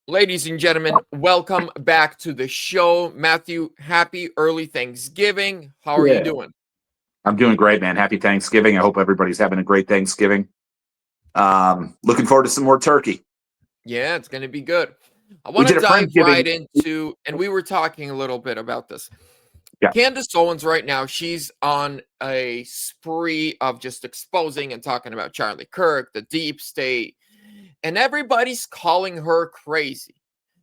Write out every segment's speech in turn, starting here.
Ladies and gentlemen, welcome back to the show. Matthew, happy early Thanksgiving. How are you Yeah, doing? I'm doing great, man. Happy Thanksgiving. I hope everybody's having a great Thanksgiving. Looking forward to some more turkey. Yeah, it's going to be good. I We want to did a dive right Friendsgiving. into, and we were talking a little bit about this. Yeah, Candace Owens, right now, she's on a spree of just exposing and talking about Charlie Kirk, the deep state, and everybody's calling her crazy.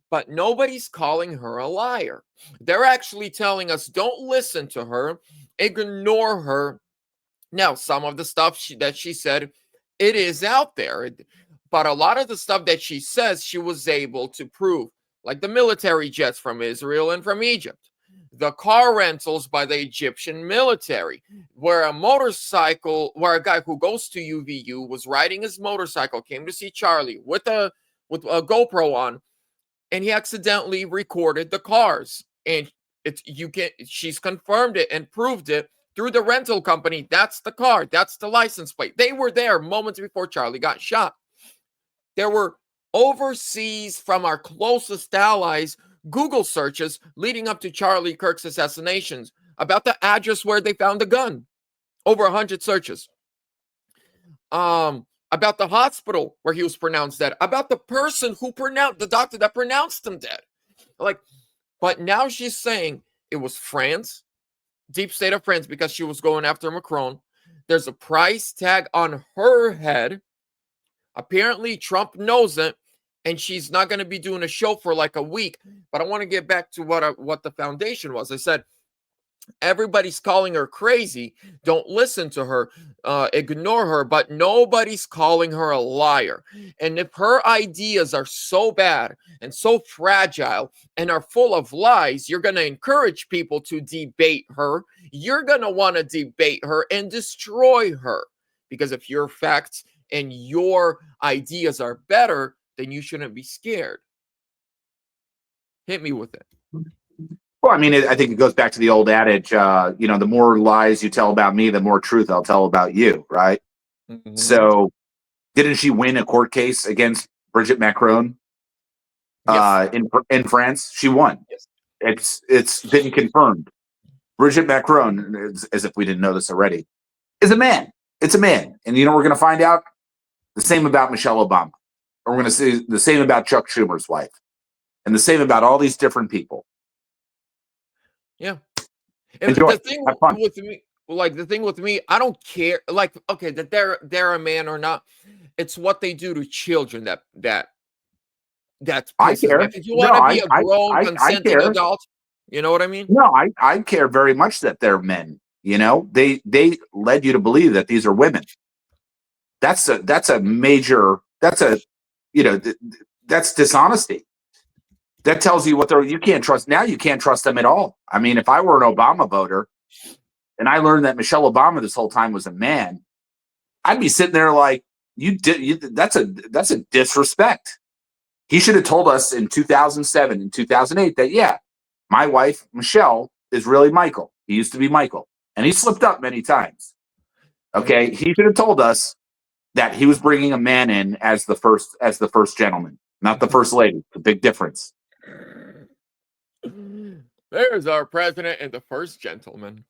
But nobody's calling her a liar. They're actually telling us don't listen to her, ignore her. Now, some of the stuff that she said, it is out there, but a lot of the stuff that she says she was able to prove, like the military jets from Israel and from Egypt, the car rentals by the Egyptian military, where where a guy who goes to UVU was riding his motorcycle, came to see Charlie with a GoPro on, and he accidentally recorded the cars. And she's confirmed it and proved it through the rental company. That's the car, that's the license plate. They were there moments before Charlie got shot. There were overseas from our closest allies Google searches leading up to Charlie Kirk's assassinations about the address where they found the gun. Over 100 searches. About the hospital where he was pronounced dead, about the person who pronounced the doctor that pronounced him dead. Like, but now she's saying it was France, deep state of France, because she was going after Macron. There's a price tag on her head. Apparently, Trump knows it, and she's not going to be doing a show for like a week. But I want to get back to what the foundation was. I said everybody's calling her crazy. Don't listen to her, ignore her, but nobody's calling her a liar. And if her ideas are so bad and so fragile and are full of lies, you're going to encourage people to debate her. You're going to want to debate her and destroy her. Because if your facts and your ideas are better, then you shouldn't be scared. Hit me with it. well, I mean, I think it goes back to the old adage. The more lies you tell about me, the more truth I'll tell about you, right? Mm-hmm. So, didn't she win a court case against Brigitte Macron Yes. in France? She won. Yes. It's been confirmed. Brigitte Macron, as if we didn't know this already, is a man. It's a man, and we're going to find out the same about Michelle Obama, or we're going to see the same about Chuck Schumer's wife, and the same about all these different people. Yeah. And Enjoy. the thing Have fun. with me, I don't care. Like, okay, that they're a man or not. It's what they do to children that I pisses me care. off. If you No, want to be a grown, I consenting care. adult, you know what I mean? No, I care very much that they're men. They led you to believe that these are women. That's a major. That's a you know th- that's dishonesty. That tells you what they're. You can't trust now. You can't trust them at all. I mean, if I were an Obama voter and I learned that Michelle Obama this whole time was a man, I'd be sitting there like, that's a disrespect. He should have told us in 2007 and 2008 that, yeah, my wife, Michelle, is really Michael. He used to be Michael, and he slipped up many times. Yeah. Okay. He should have told us that he was bringing a man in as the first gentleman, not the first lady. It's a big difference. There's our president and the first gentleman.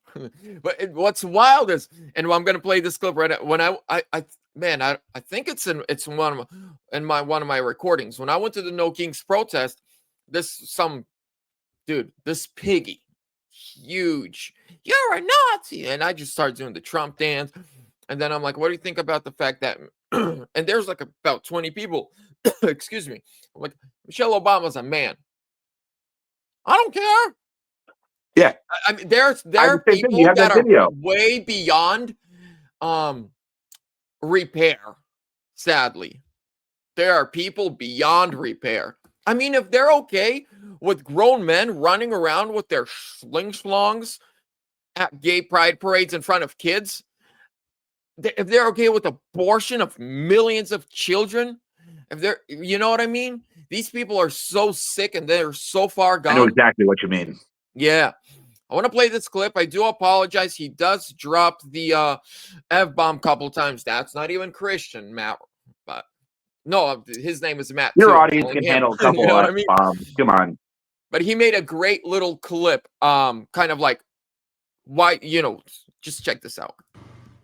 But what's wild is, and I'm going to play this clip right now. When I think it's one of my recordings. When I went to the No Kings protest, this piggy, huge, you're a Nazi, and I just started doing the Trump dance, and then I'm like, what do you think about the fact that? And there's like about 20 people. Excuse me. I'm like, Michelle Obama's a man. I don't care. Yeah. I mean, there I are the same thing. You people have that that are video. way beyond repair. Sadly, there are people beyond repair. I mean, if they're okay with grown men running around with their slingslongs at gay pride parades in front of kids, if they're okay with abortion of millions of children, if they're, you know what I mean? These people are so sick and they're so far I know gone. exactly what you mean. Yeah. I want to play this clip. I do apologize. He does drop the F-bomb a couple times. That's not even Christian, Matt. But No, his name is Matt. Your too. I'm audience calling can him. handle a couple You know what I of mean? bombs. Come on. But he made a great little clip, kind of like, why, just check this out.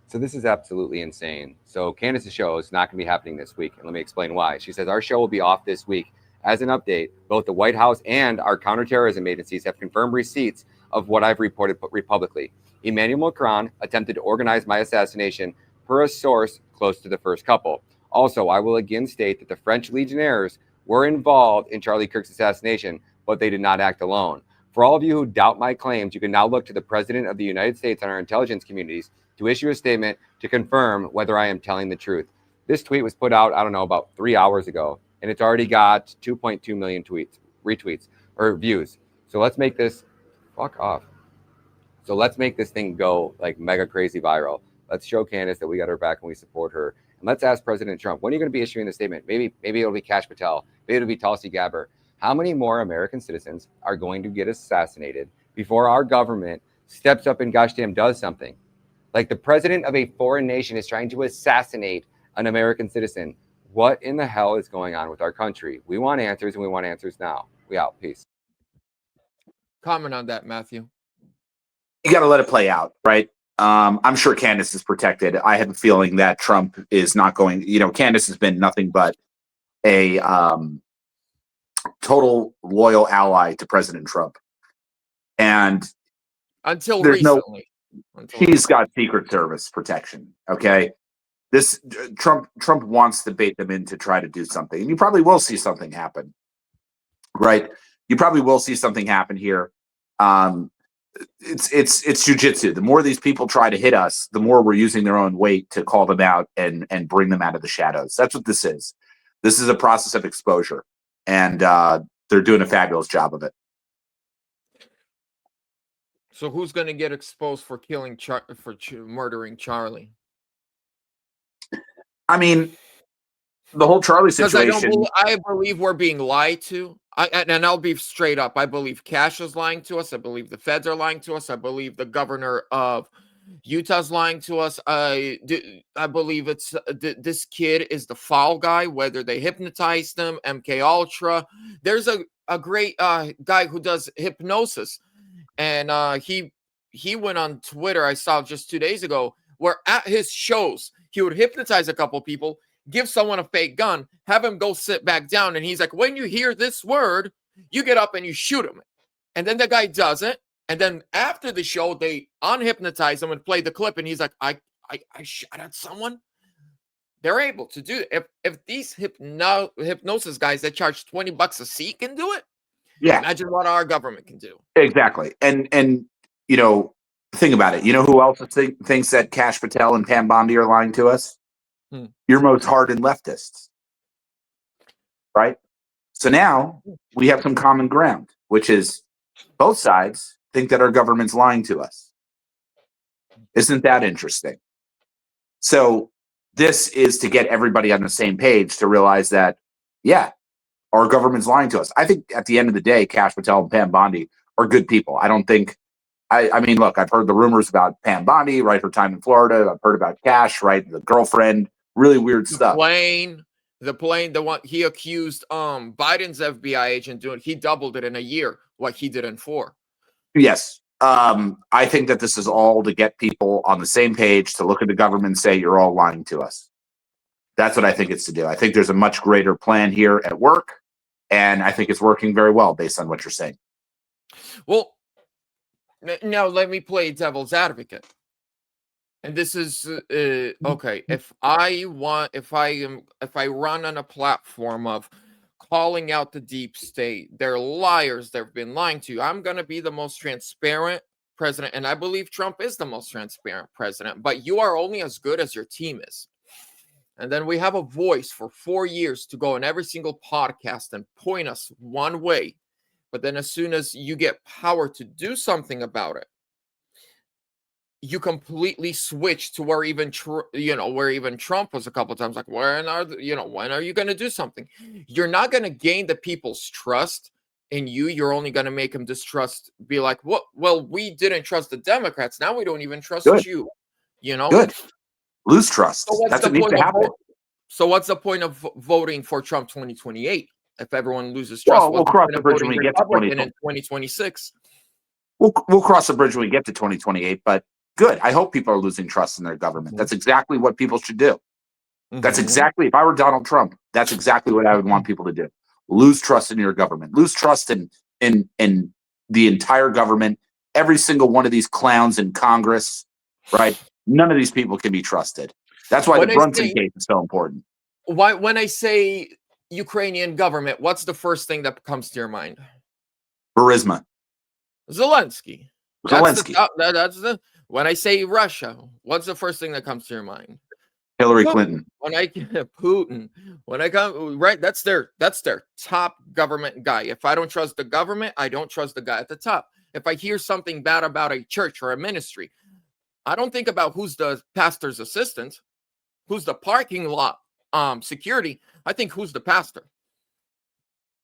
So this is absolutely insane. So Candace's show is not going to be happening this week, and let me explain why. She says our show will be off this week. As an update, both the White House and our counterterrorism agencies have confirmed receipts of what I've reported publicly. Emmanuel Macron attempted to organize my assassination per a source close to the first couple. Also, I will again state that the French legionnaires were involved in Charlie Kirk's assassination, but they did not act alone. For all of you who doubt my claims, you can now look to the President of the United States and our intelligence communities to issue a statement to confirm whether I am telling the truth. This tweet was put out, I don't know, about 3 hours ago, and it's already got 2.2 million retweets or views. So let's make this, fuck off. So let's make this thing go like mega crazy viral. Let's show Candace that we got her back and we support her. And let's ask President Trump, when are you going to be issuing the statement? Maybe it'll be Kash Patel. Maybe it'll be Tulsi Gabbard. How many more American citizens are going to get assassinated before our government steps up and gosh damn does something? Like the president of a foreign nation is trying to assassinate an American citizen. What in the hell is going on with our country? We want answers, and we want answers now. We out. Peace. Comment on that, Matthew. You got to let it play out, right? I'm sure Candace is protected. I have a feeling that Trump is not going. Candace has been nothing but a total loyal ally to President Trump, and until there's recently. He's got Secret Service protection. Okay, this Trump wants to bait them in to try to do something, and you probably will see something happen, right? You probably will see something happen here. It's jujitsu. The more these people try to hit us, the more we're using their own weight to call them out and bring them out of the shadows. That's what this is. This is a process of exposure, and they're doing a fabulous job of it. So who's going to get exposed for murdering Charlie? I mean, the whole Charlie situation. I believe we're being lied to. And I'll be straight up. I believe Kash is lying to us. I believe the feds are lying to us. I believe the governor of Utah's lying to us. I believe it's this kid is the fall guy, whether they hypnotized him, MK Ultra. There's a great guy who does hypnosis. And he went on Twitter, I saw just 2 days ago, where at his shows, he would hypnotize a couple people, give someone a fake gun, have him go sit back down. And he's like, when you hear this word, you get up and you shoot him. And then the guy does it. And then after the show, they unhypnotize him and play the clip. And he's like, I shot at someone. They're able to do it. If these hypnosis guys that charge $20 a seat can do it, yeah, imagine what our government can do. Exactly. And think about it. You know who else thinks that Kash Patel and Pam Bondi are lying to us? Your most hardened leftists, right? So now we have some common ground, which is both sides think that our government's lying to us. Isn't that interesting? So this is to get everybody on the same page to realize that, yeah, our government's lying to us. I think at the end of the day, Kash Patel and Pam Bondi are good people. I don't think, I mean, look, I've heard the rumors about Pam Bondi, right? Her time in Florida. I've heard about Kash, right? The girlfriend, really weird stuff. The plane, the one he accused Biden's FBI agent doing, he doubled it in a year, what he did in 4. Yes. I think that this is all to get people on the same page to look at the government and say, you're all lying to us. That's what I think it's to do. I think there's a much greater plan here at work, and I think it's working very well based on what you're saying. Well, now let me play devil's advocate. And this is okay. If I run on a platform of calling out the deep state, they're liars, they've been lying to you, I'm going to be the most transparent president. And I believe Trump is the most transparent president, but you are only as good as your team is. And then we have a voice for 4 years to go on every single podcast and point us one way. But then as soon as you get power to do something about it, you completely switch to where even Trump was a couple of times like, when are you going to do something? You're not going to gain the people's trust in you. You're only going to make them distrust, be like, what? Well, we didn't trust the Democrats. Now we don't even trust you. Good. Lose trust. So that's what needs to happen. So what's the point of voting for Trump 2028 if everyone loses trust? Well, we'll What's the cross point the of bridge when voting we get to Republican in 2026? We'll cross the bridge when we get to 2028. But good. I hope people are losing trust in their government. That's exactly what people should do. That's exactly, if I were Donald Trump, that's exactly what I would want people to do. Lose trust in your government. Lose trust in the entire government. Every single one of these clowns in Congress, right? None of these people can be trusted. That's why the Brunson case is so important. Why, when I say Ukrainian government, what's the first thing that comes to your mind? Burisma. Zelensky. Zelensky. That's the when I say Russia, what's the first thing that comes to your mind? Hillary Clinton. When I Putin, when I come right, that's their top government guy. If I don't trust the government, I don't trust the guy at the top. If I hear something bad about a church or a ministry, I don't think about who's the pastor's assistant, who's the parking lot security. I think who's the pastor.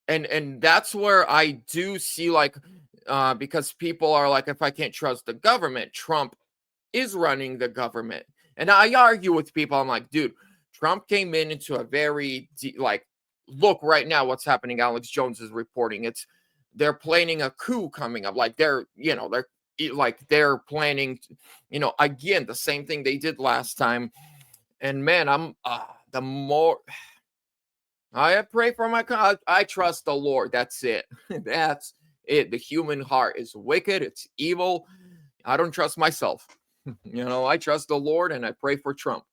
And that's where I do see, like, because people are like, if I can't trust the government, Trump is running the government. And I argue with people. I'm like, dude, Trump came into a very look right now what's happening. Alex Jones is reporting they're planning a coup coming up. Like they're planning, again, the same thing they did last time. And man, I'm the more I pray for I trust the Lord. That's it. That's it. The human heart is wicked. It's evil. I don't trust myself. I trust the Lord and I pray for Trump.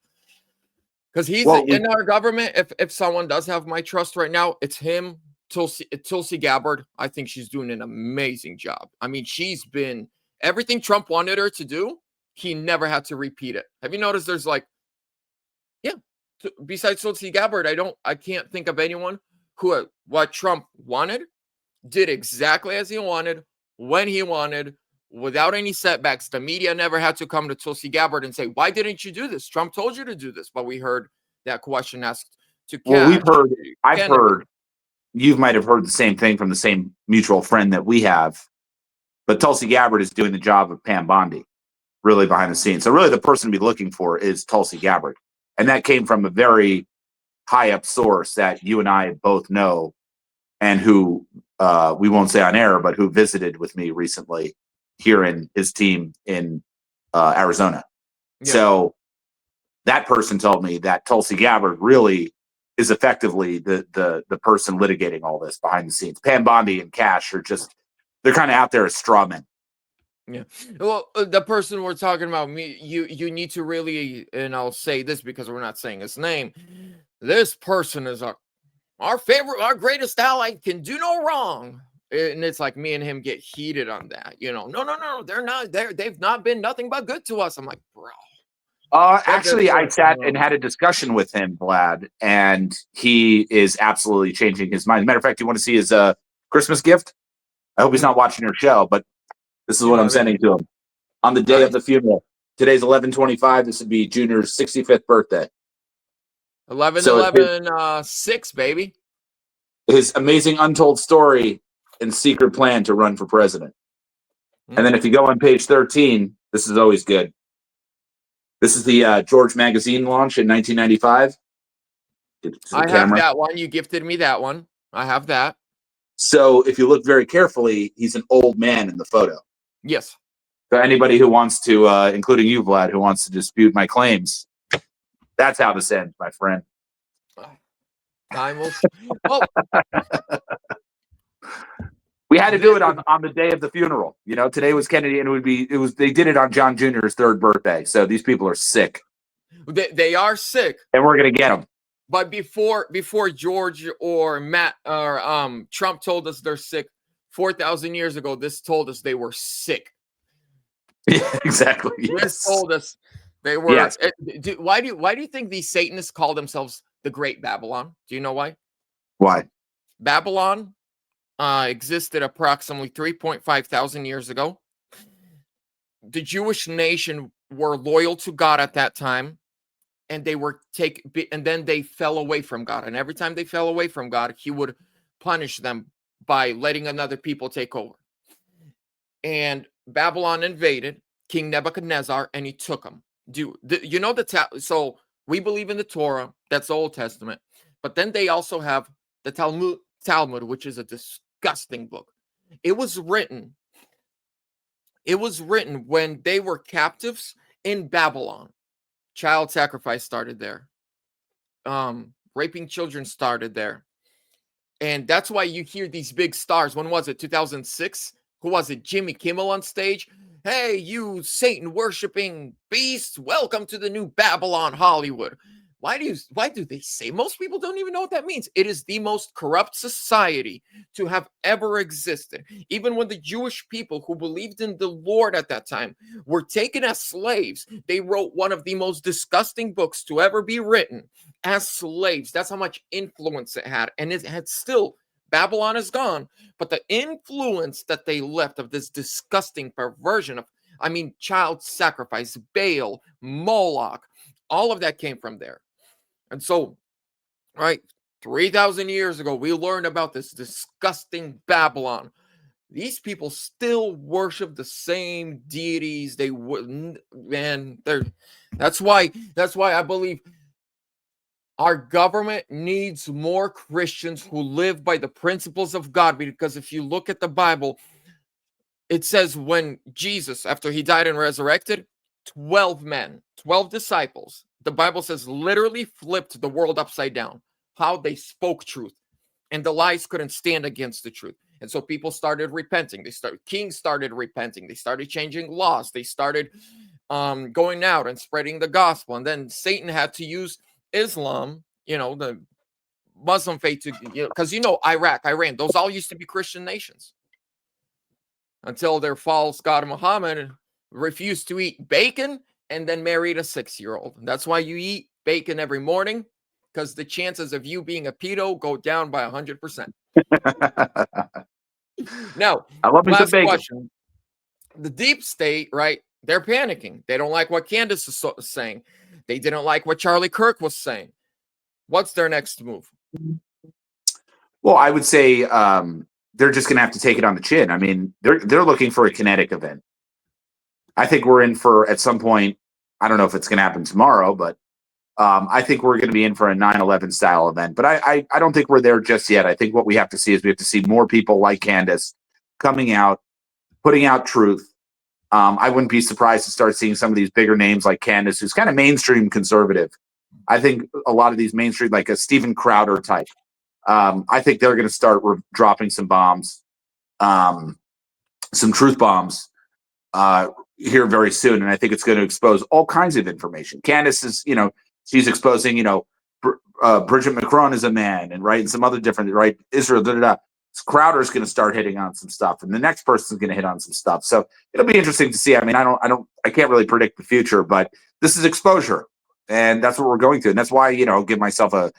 Because he's in our government. If someone does have my trust right now, it's him, Tulsi Gabbard. I think she's doing an amazing job. I mean, she's been everything Trump wanted her to do. He never had to repeat it. Have you noticed there's besides Tulsi Gabbard, I can't think of anyone who what Trump wanted did exactly as he wanted, when he wanted, without any setbacks. The media never had to come to Tulsi Gabbard and say, why didn't you do this? Trump told you to do this. But we heard that question asked to Cash. Well, I've heard, you might have heard the same thing from the same mutual friend that we have. But Tulsi Gabbard is doing the job of Pam Bondi, really behind the scenes. So really the person to be looking for is Tulsi Gabbard. And that came from a very high up source that you and I both know, and who we won't say on air, but who visited with me recently here in his team in Arizona. Yeah. So that person told me that Tulsi Gabbard really is effectively the person litigating all this behind the scenes. Pam Bondi and Cash are they're kind of out there as straw men. Yeah. Well, the person we're talking about, you need to really, and I'll say this because we're not saying his name. This person is our greatest ally, can do no wrong. And it's like me and him get heated on that. No, they're not. They've not been nothing but good to us. I'm like, bro. Actually, I sat and had a discussion with him, Vlad, and he is absolutely changing his mind. As a matter of fact, you want to see his Christmas gift? I hope he's not watching your show, but this is what I'm sending to him on the day of the funeral. Today's 11/25. This would be Junior's 65th birthday. 11/11/6, baby. His amazing untold story and secret plan to run for president. And then if you go on page 13, this is always good. This is the George magazine launch in 1995. I have that one. You gifted me that one. I have that. So if you look very carefully, he's an old man in the photo. Yes. So anybody who wants to, including you, Vlad, who wants to dispute my claims, that's how this ends, my friend. Time will. We had to do it on the day of the funeral. Today was Kennedy, and they did it on John Jr.'s 3rd birthday. So these people are sick. They are sick, and we're gonna get them. But before George or Matt or Trump told us they're sick 4,000 years ago, this told us they were sick. Yeah, exactly. Yes. This told us they were. Yes. Why do you think these Satanists call themselves the Great Babylon? Do you know why? Why? Babylon existed approximately 3.5 thousand years ago. The Jewish nation were loyal to God at that time. And and then they fell away from God. And every time they fell away from God, he would punish them by letting another people take over. And Babylon invaded King Nebuchadnezzar, and he took them. So we believe in the Torah, that's the Old Testament, but then they also have the Talmud, which is a disgusting book. It was written when they were captives in Babylon. Child sacrifice started there. Raping children started there. And that's why you hear these big stars. When was it? 2006? Who was it? Jimmy Kimmel on stage. Hey, you Satan worshiping beasts, welcome to the new Babylon Hollywood. Why do they say? Most people don't even know what that means. It is the most corrupt society to have ever existed. Even when the Jewish people who believed in the Lord at that time were taken as slaves, they wrote one of the most disgusting books to ever be written as slaves. That's how much influence it had. And it had still, Babylon is gone, but the influence that they left of this disgusting perversion of, child sacrifice, Baal, Moloch, all of that came from there. And so, right, 3,000 years ago, we learned about this disgusting Babylon. These people still worship the same deities. They wouldn't, man. That's why I believe our government needs more Christians who live by the principles of God. Because if you look at the Bible, it says when Jesus, after he died and resurrected, 12 men, 12 disciples, the Bible says literally flipped the world upside down. How they spoke truth, and the lies couldn't stand against the truth. And so people started repenting. Kings started repenting. They started changing laws. They started going out and spreading the gospel. And then Satan had to use Islam, the Muslim faith, to, because Iraq, Iran, those all used to be Christian nations until their false god Muhammad refused to eat bacon and then married a 6-year-old. That's why you eat bacon every morning, because the chances of you being a pedo go down by 100%. Now, I love me some last bacon. question. The deep state, right? They're panicking. They don't like what Candace is saying. They didn't like what Charlie Kirk was saying. What's their next move? Well, I would say they're just going to have to take it on the chin. They're looking for a kinetic event. I think we're in for, at some point, I don't know if it's going to happen tomorrow, but I think we're going to be in for a 9/11 style event. But I don't think we're there just yet. I think what we have to see is we have to see more people like Candace coming out, putting out truth. I wouldn't be surprised to start seeing some of these bigger names like Candace, who's kind of mainstream conservative. I think a lot of these mainstream, like a Steven Crowder type, I think they're going to start dropping some bombs, some truth bombs here very soon. And I think it's going to expose all kinds of information. Candace is, she's exposing, Bridget Macron is a man, and some other different, Israel, Crowder's going to start hitting on some stuff, and the next person's going to hit on some stuff. So it'll be interesting to see. I can't really predict the future, but this is exposure, and that's what we're going through. And that's why, give myself a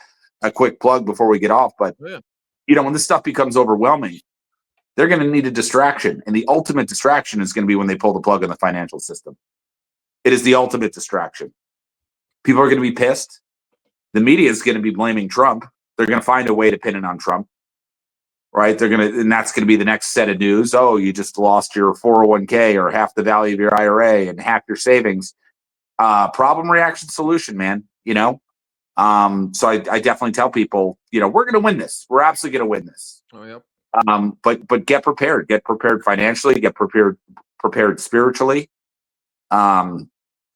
quick plug before we get off. But, when this stuff becomes overwhelming, they're going to need a distraction. And the ultimate distraction is going to be when they pull the plug on the financial system. It is the ultimate distraction. People are going to be pissed. The media is going to be blaming Trump. They're going to find a way to pin it on Trump. Right? And that's going to be the next set of news. Oh, you just lost your 401k or half the value of your IRA and half your savings. Problem, reaction, solution, man. So I definitely tell people, we're going to win this. We're absolutely going to win this. Oh, yep. But get prepared. Get prepared financially. Get prepared spiritually. Have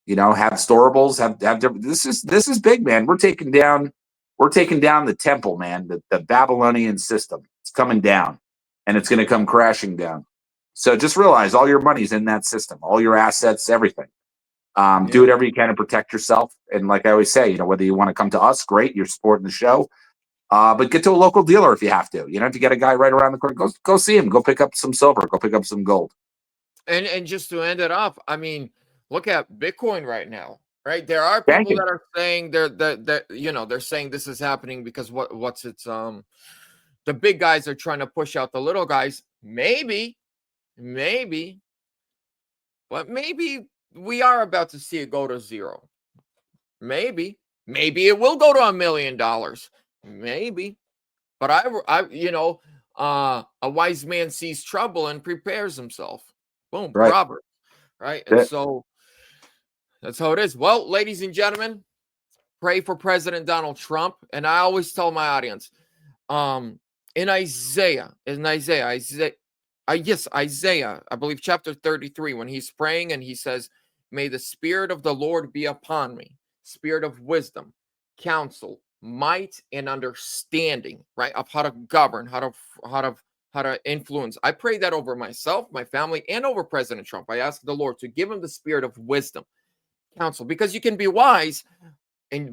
storables. Have this is big, man. We're taking down the temple, man. The Babylonian system. It's coming down, and it's going to come crashing down. So just realize all your money's in that system, all your assets, everything. Do whatever you can to protect yourself. And like I always say, whether you want to come to us, great, you're supporting the show. But get to a local dealer if you have to. If you get a guy right around the corner, go see him. Go pick up some silver. Go pick up some gold. And just to end it off, look at Bitcoin right now. Right, there are people that are saying they're saying this is happening because the big guys are trying to push out the little guys. Maybe, but maybe we are about to see it go to zero. Maybe it will go to $1 million. Maybe, but a wise man sees trouble and prepares himself. Boom, right. Proverbs. Right, and so that's how it is. Well, ladies and gentlemen, Pray for President Donald Trump. And I always tell my audience, in Isaiah, I believe chapter 33, when he's praying and he says, may the Spirit of the Lord be upon me, spirit of wisdom, counsel, might, and understanding, right? Of how to govern, how to influence. I pray that over myself, my family, and over President Trump. I ask the Lord to give him the spirit of wisdom, counsel, because you can be wise,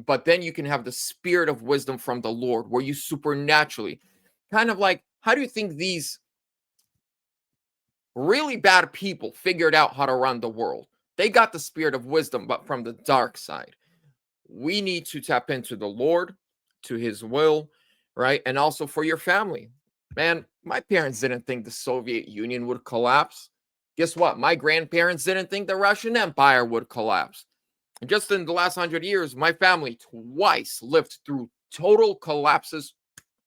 but then you can have the spirit of wisdom from the Lord, where you supernaturally, kind of like, how do you think these really bad people figured out how to run the world? They got the spirit of wisdom, but from the dark side. We need to tap into the Lord, to his will, right? And also for your family. Man, my parents didn't think the Soviet Union would collapse. Guess what? My grandparents didn't think the Russian Empire would collapse. And just in the last 100 years, my family twice lived through total collapses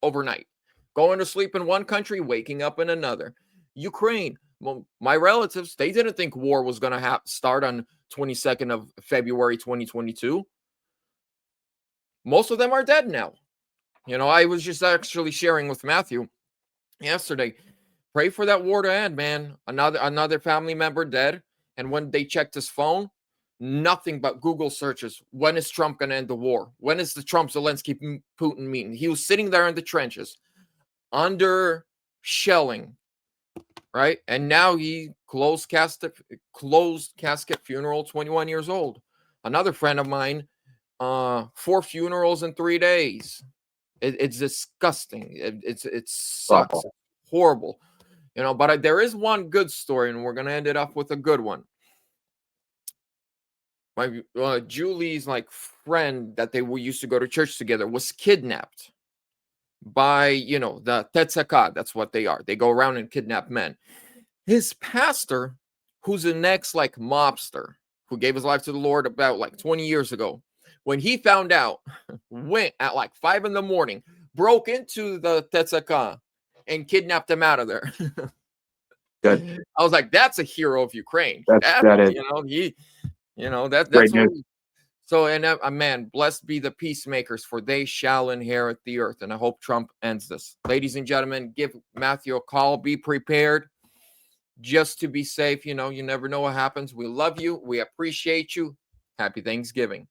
overnight. Going to sleep in one country, waking up in another. Ukraine, well, my relatives, they didn't think war was going to start on 22nd of February 2022. Most of them are dead now. You know, I was just actually sharing with Matthew yesterday. Pray for that war to end, man. Another family member dead. And when they checked his phone, nothing but Google searches. When is Trump going to end the war? When is the Trump-Zelensky Putin meeting? He was sitting there in the trenches under shelling, right? And now he closed casket funeral, 21 years old. Another friend of mine, 4 funerals in 3 days. It's disgusting. It sucks. It's horrible. You know, but there is one good story, and we're going to end it up with a good one. My Julie's like friend that they used to go to church together was kidnapped by, you know, the Tetzaka. That's what they are. They go around and kidnap men. His pastor, who's an ex like mobster, who gave his life to the Lord about like 20 years ago, when he found out, went at like 5 a.m, broke into the Tetzaka and kidnapped them out of there. Good. I was like, that's a hero of Ukraine. That is. That's Great what news. so, and man, blessed be the peacemakers, for they shall inherit the earth. And I hope Trump ends this. Ladies and gentlemen, give Matthew a call. Be prepared just to be safe. You know, you never know what happens. We love you. We appreciate you. Happy Thanksgiving.